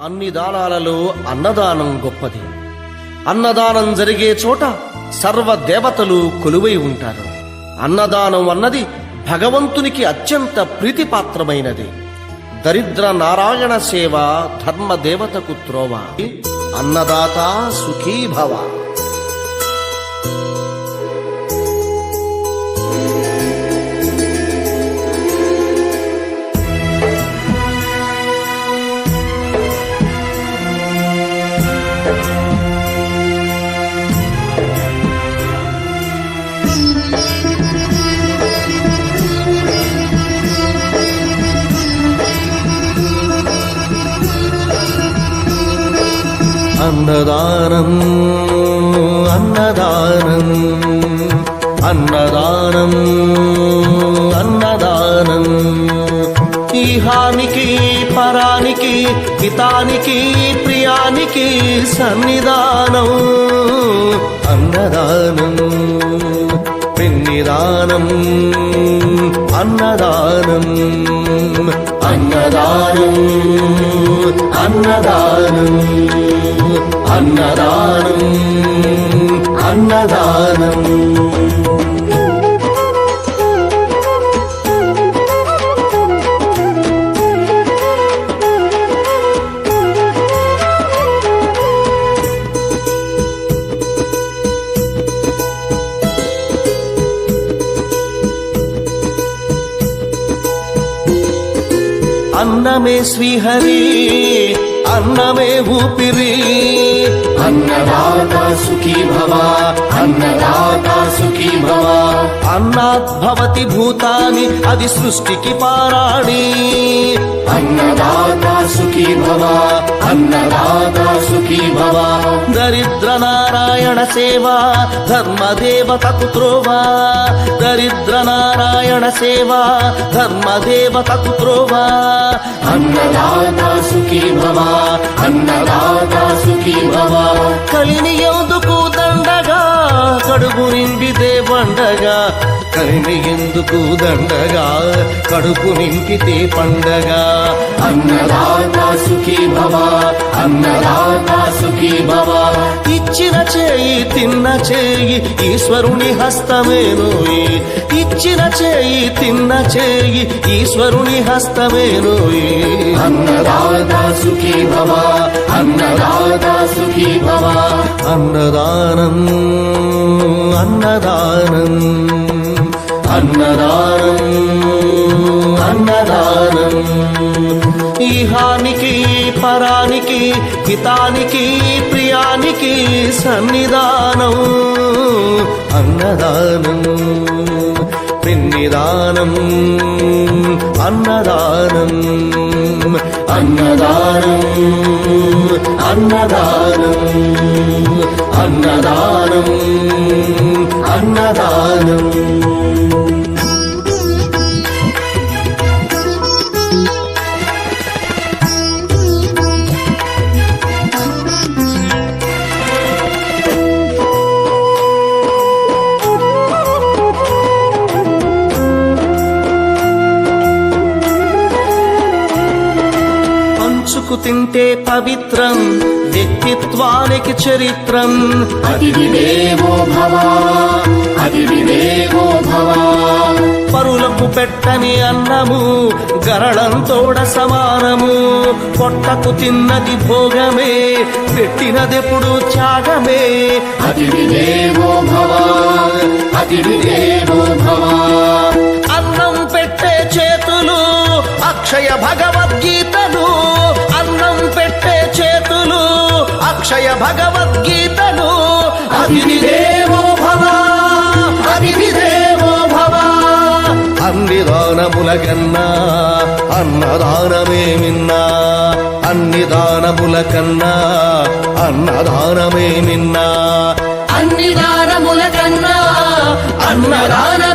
అన్ని దానాలలో అన్నదానం గొప్పది. అన్నదానం జరిగే చోట సర్వ దేవతలు కొలువై ఉంటారు. అన్నదానం అన్నది భగవంతునికి అత్యంత ప్రీతిపాత్రమైనది. దరిద్ర నారాయణ సేవ ధర్మదేవతకు త్రోవ. అన్నదాత సుఖీ భవ. అన్నదానం అన్నదానం అన్నదానం అన్నదానం ఈహానికి పరానికి హితానికి ప్రియానికి సన్నిధానం. అన్నదానం పిన్నిదానం అన్నదానం అన్నదానం అన్నదానం అన్నదానం అన్నదానం. అన్నమే శ్రీహరి అన్నమే ఊపిరి. అన్నదాత సుఖీ భవ అన్నదాత సుఖీ భవ. అన్నాద్భవతి భూతాని అది సృష్టికి పారాణి. అన్నదాత సుఖీ భవ అన్నదాత సుఖీ భవ. దరిద్ర నారాయణ సేవ ధర్మదేవతకు త్రోవ. దరిద్ర నారాయణ సేవ ధర్మదేవతకు త్రోవ. అన్నదాత సుఖీ భవ అన్నదాత సుఖీ భవ. కలిని ఎందుకు దండగా కడుపు నింపితే పండగా. కలిని ఎందుకు దండగా కడుపు నింపితే పండగ. అన్నదాత సుఖీ భవ అన్నదాత సుఖీ భవ. ఇచ్చిన చేయి తిన్న చేయి ఈశ్వరుని హస్తమేనోయి. ఇచ్చిన చేయి తిన్న చేయి ఈశ్వరుని హస్తమేనోయి. అన్నదాత సుఖీ భవ అన్నదాత సుఖీ భవ. అన్నదానం అన్నదానం అన్నదానం అన్నదానం ఈహానికి పరానికి హితానికి ప్రియానికి సన్నిధానం. అన్నదానం పిన్నిదానం అన్నదానం అన్నదానం అన్నదానం అన్నదానం అన్నదానం. పంచుకు తింటే పవిత్రం వ్యక్తిత్వానికి చరిత్రం. అతిథి దేవో భవ అతిథి దేవో భవ. పరులకు పెట్టని అన్నము గరళంతోడ సమానము. పొట్టకు తిన్నది భోగమే పెట్టినదెప్పుడు త్యాగమే. అతిథి దేవో భవ అతిథి దేవో భవ. అన్నం పెట్టే చేతులు అక్షయ భగవద్గీతలు. అన్నం పెట్టే చేతులు అక్షయ భగవద్గీతలు. అతిథి దేవో భవ అతిథి దేవో భవ. అన్ని దానముల కన్నా అన్నదానమే మిన్నా. అన్ని దానముల కన్నా అన్నదానమే మిన్నా. అన్ని దానముల కన్నా అన్నదాన